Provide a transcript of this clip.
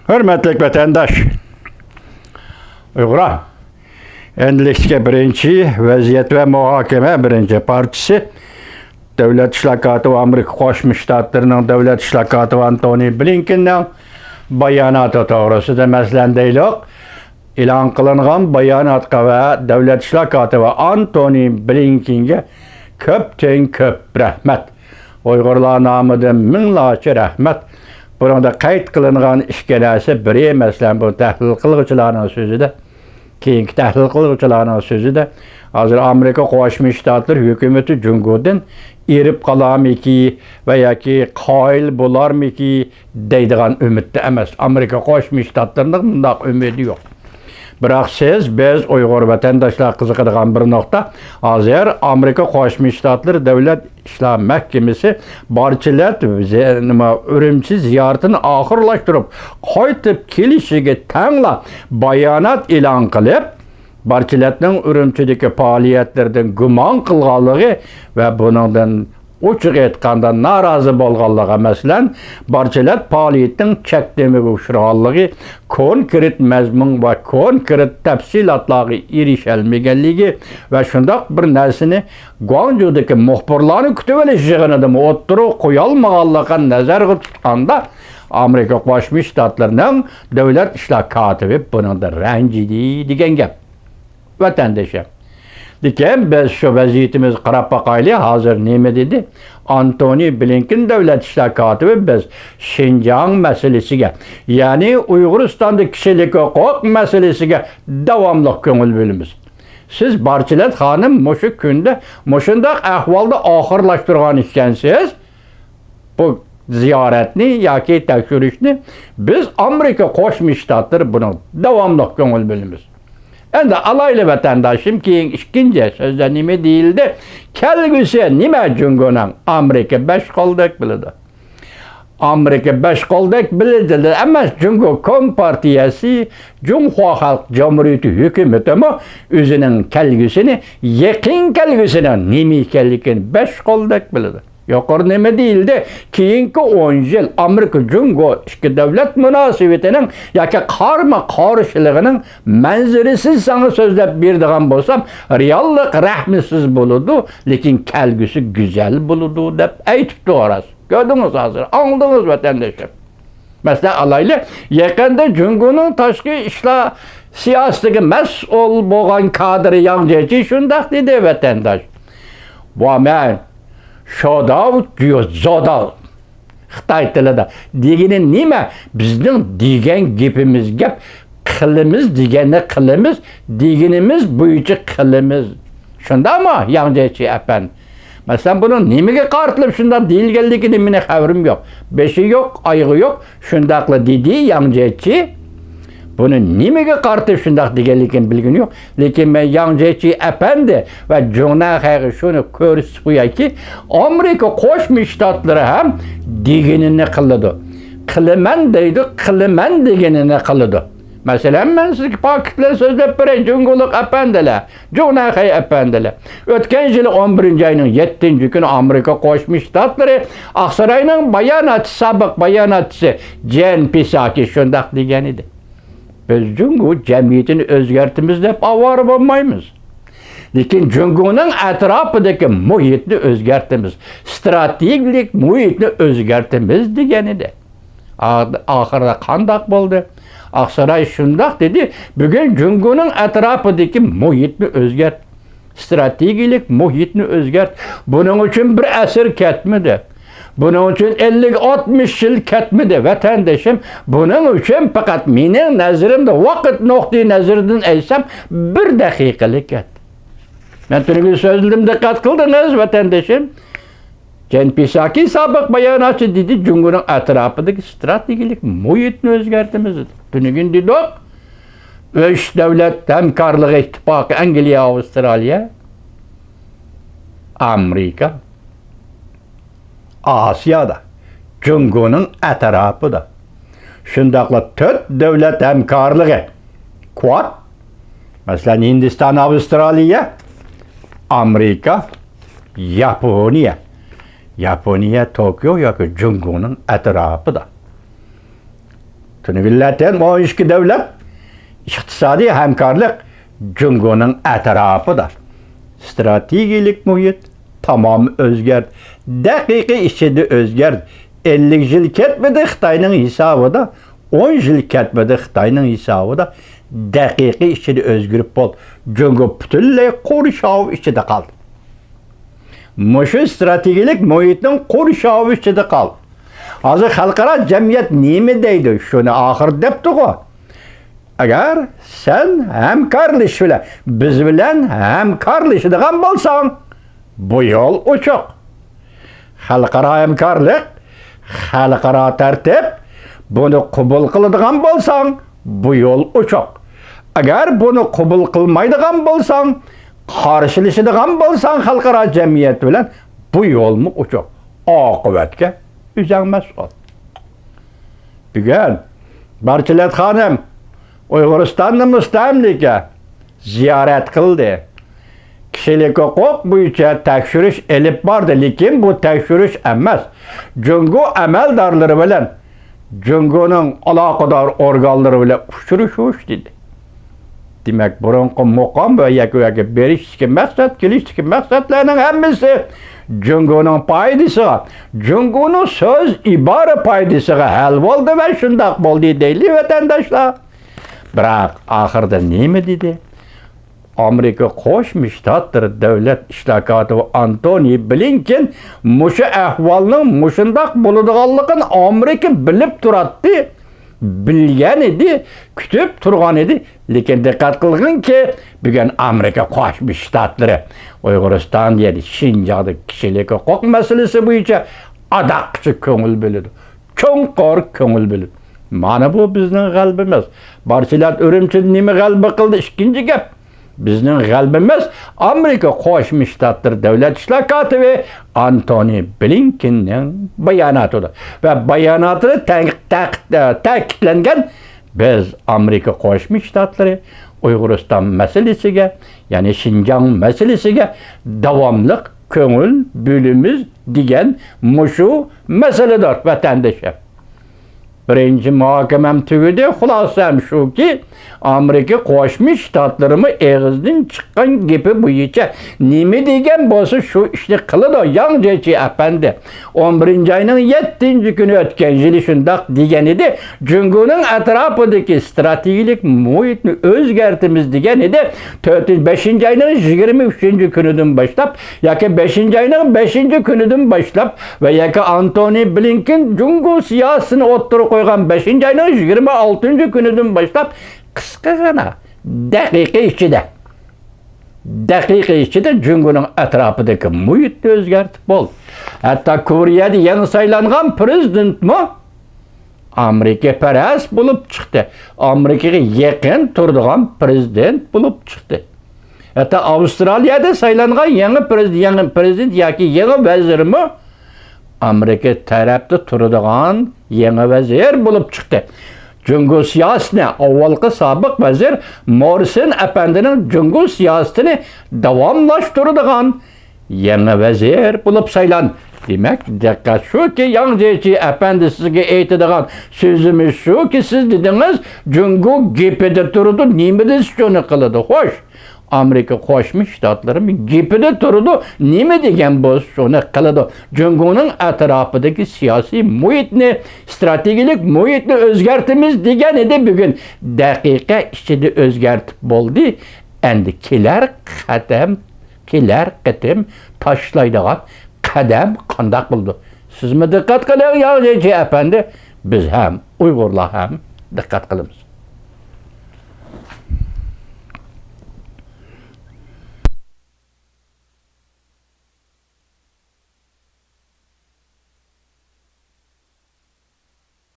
Hürmetlik vatandaş, Uyg'ura endilikda birinchi vaziyat va muhokama birinchi partisi Davlat ishlar kotibi Amerika Qo'shma Shtatlarining davlat ishlar kotibi Antony Blinkenning bayonoti to'g'risida masalan deylik, e'lon qilingan bayonotga va davlat ishlar kotibi Antony Blinkenga ko'p rahmat. Uyg'urlar nomidan minglarcha rahmat. Burada qayd qilingan ishkalasi biri masalan bu tahlil qiluvchilarning so'zida, keyingi tahlil qiluvchilarning so'zida hozir Amerika Qo'shma Shtatlari hukumati Jungodan erib qolarmiki va yoki qoyil bo'larmiki deydigan umidda emas. Amerika Qo'shma Shtatlarining bunday umidi yo'q. Biroq biz Uyg'ur vatandoshlar qiziqadigan bir nuqta, hozir Amerika Qo'shma Shtatlari Davlat ishlar mahkamasi barchalar Urumchi ziyoratini oxirlashtirib, qaytib kelishiga tangla bayonot e'lon qilib, barchalarning Urumchidagi faoliyatlardan gumon qilganligi va buningdan ochiq aytganda norozi bo'lganligi, masalan, barchalar faoliyatning cheklamaga uchraganligi, konkret mazmun va konkret tafsilotlarga erishalmaganligi va shundoq bir narsani Guangzhoudagi muxbirlarni kutib olish yig'inida o'tirib qo'ya olmaganligini nazarga tutganda Amerika Qo'shma Shtatlarining davlat ishlar kotibi buningda ranjidi degan gap. Vatandoshlar, lekin biz shu vaziyatimiz qarab boqaylik, hozir nima dedi? Antony Blinken davlat ishlar kotibi biz Xinjiang masalasiga, ya'ni Uyg'uristonda kishilik huquq masalasiga davomli ko'ngil bo'lamiz. Siz barchalar xonim mushu kunda mushundaq ahvolda oxirlashtirgan ekansiz. Bu ziyoratni yoki tekshirishni biz Amerika Qo'shma Shtatlari buni davomli ko'ngil bo'lamiz. Endi alayli vatandoshim, keyin ikkinchi so'zda nima deyildi? Kelgusi nima Jungoning Amerika besh qo'ldak biladi. Amerika besh qo'ldak biladi emas, Jungo Kompartiyasi, Junxo Xalq Jamhuriyati hukumati o'zining kelgusini, yaqin kelgusini nima ekanligini besh qo'ldak biladi. Yuqori nima deyildi? Keyingi 10 yil Amerika Jungo ikki davlat munosabatining yoki qarama-qarshiligining manzarasiz sana so'zlab beradigan bo'lsam, reallik rahmisiz bo'ladi, lekin kelgusi go'zal bo'ladi deb aytibdi oras. Ko'rdingiz hozir, anladingiz vatandoshlar. Masalan, alayli yaqinda Jungoning tashqi ishlar siyosatiga mas'ul bo'lgan kadr Yang Jiechi shunday dedi vatandosh. Bu men Shodav diyor zodav. Xitoy tilida degani nima? Bizning degan gapimiz gap, qilimiz degani qilimiz, deganimiz bo'yicha qilimiz. Shundami? Yang Jiechi apan. Masalan, buni nimaga qartilib shunday deyilganligini meni xabarim yo'q. Beshi yo'q, oyog'i yo'q. Shundaqla dedi Yang Jiechi. Buni nimaga qartib shundaq deganligini bilgim yo'q. Lekin men Yang Jiechi apandi va Jo'naxaga shuni ko'rsatib qo'yaki, Amerika Qo'shma Shtatlari ham deganini qiladi. Qilaman deydi, qilaman deganini qiladi. Masalan, men sizga pokitlar so'zlab beray, Jungolik apandilar, Jo'naxay apandilar. O'tgan yil 11-oyning 7-kuni Amerika Qo'shma Shtatlari Aqsarayning bayonotchi, sobiq bayonotchisi Jen Psaki shundaq degan edi. Biz Jungo jamiyatini o'zgartimiz deb avvora bo'lmaymiz. Lekin Jungoning atrofidagi muhitni o'zgartimiz, strategik muhitni o'zgartimiz degan edi. Oxirida qandoq bo'ldi? Aqsaray shundoq dedi, bugun Jungoning atrofidagi muhitni o'zgart, strategik muhitni o'zgart. Buning uchun bir asr ketmadi. Buning uchun 50-60 yil ketmadi vatandoshim. Buning uchun faqat mening nazarimda vaqt nuqtai nazaridan aytsam 1 daqiqalik ketdi. Men turgan so'zimda diqqat qildingiz vatandoshim. Jen Psaki sobiq bayonotchi dedi, Jungoning atrofidagi strategik muhitni o'zgartimiz dedi. Bugun dedik, 3 davlat hamkorlik ittifoqi Angliya, Avstraliya, Amerika, Asiyada, Jungoning atrofida. Shundaqla 4 davlat hamkorligi. Quad, masalan, Hindiston, Avstraliya, Amerika, Yaponiya. Yaponiya, Tokyo yoki Jungoning atrofida. Tünügülleten o işki devlet iktisadi hemkarlık Cungo'nun etrafıdır. Stratejilik muhit tamam özgert. Dakika içinde özgert. 50 yıl ketmedi Xitayning hesabıda, 10 yıl ketmedi Xitayning hesabıda dakika içinde özgürüp bol. Cungo bütünley qorşav içinde kaldı. Muşu stratejilik muhitning qorşav içinde kaldı. Hazır xalqaro jamiyat nima deydi? Şunu ahir depdi-ku. Agar sen hamkorlish bilan biz bilan hamkorlashadigan bo'lsang, bu yo'l ochiq. Xalqaro hamkorlik, xalqaro tartib, buni qabul qiladigan bo'lsang, bu yo'l ochiq. Agar buni qabul qilmaydigan bo'lsang, qarshilashadigan bo'lsang xalqaro jamiyat bilan, bu yo'lmi ochiq. Oqibatga uzanmas ol. Bugun Barchilat xonim Uyg'uristonni mustamlika ziyorat qildi. Kishilik huquq bo'yicha tekshirish elib bordi, lekin bu tekshirish emas. Jungo amaldorlari bilan Jungoning aloqador organlari bilan uchrashish dedi. Demak, burunqi muqom va yakka berishki maqsad, kelishki maqsadlarning hammasi Jungoning foydasiga, Jungoning so'z ibora foydasiga hal bo'ldi va shundoq bo'ldi deyli vatandoshlar. Biroq oxirida nima dedi? Amerika Qo'shma Shtatlar davlat ishlokoti Antony Blinken mushu ahvolning mushundoq bo'ladiganligini Amerika bilib turadi. Bilgan edi, kutib turgan edi, lekin diqqat qilginki, bugun Amerika Qo'shma Shtatlari Uyg'uriston deydi, Shinjongda kishilik huquq masalasi bo'yicha adoqchi ko'ngil bo'ladi. Cho'nqor ko'ngil bo'ladi. Mana bu bizning g'albimiz. Barchilar Urumchi nima g'alba qildi? Ikkinchi gap. Bizning g'albimiz Amerika Qo'shma Shtatlar davlat ishlokoti va Antony Blinkenning bayonotidir. Va bayonotida ta'kidlangan biz Amerika Qo'shma Shtatlari Uyg'uriston masalasiga, ya'ni Shinjong masalasiga davomli ko'ngil bo'limiz degan mushu masaladir vatandoshlar. Birinchi muhokamam tugadi, xulosam shuki, Amerika Qo'shma Shtatlarimi eg'izdan chiqqan gapi bo'yicha nima degan bo'lsa shu ishni qiladi. Yang Jiechi apandi 11-oyning 7-kuni o'tgan yili shundoq degan edi. Jungoning atrofidagi strategik muhitni o'zgartimiz degan edi. 5-oyning 23-kunidan boshlab yoki 5-oyning 5-kunidan boshlab va yoki Antony Blinken Jungo siyosatini o'ttirib qo'ygan 5-oyning 26-kunidan boshlab qisqagina daqiqa ichida Jungoning atrofidagi muhitni o'zgartib bo'ldi. Hatto Koreyada yangi saylangan prezidentmi Amerika parast bo'lib chiqdi. Amerikaga yaqin turadigan prezident bo'lib chiqdi. Hatto Avstraliyada saylangan yangi prezident yoki yangi vazirmi Amerika tarafda turadigan yangi vazir bo'lib chiqdi. Jungo siyosatini avvalgi sobiq vazir Morrison apandining Jungo siyosatini davomlashtiradigan yangi vazir bo'lib saylandi. Demak, diqqat shuki, Yang Jiechi apandi sizga aytadigan so'zimiz shuki, siz dedingiz Jungo gapida turadi, nima desiz shuni qiladi. Xo'sh, Amerika Qo'shma Shtatlari gapida turadi, nima degan bo'lsa shuni qiladi. Jungoning atrofidagi siyosiy muhitni, strategik muhitni o'zgartimiz degan edi, bugun daqiqa ichida o'zgartib bo'ldi. Endi kelar qatim tashlaydigan qadam qanday bo'ldi? Sizmi diqqat qiling, Yang Jiechi apandi, biz ham Uyg'urlar ham diqqat qilamiz.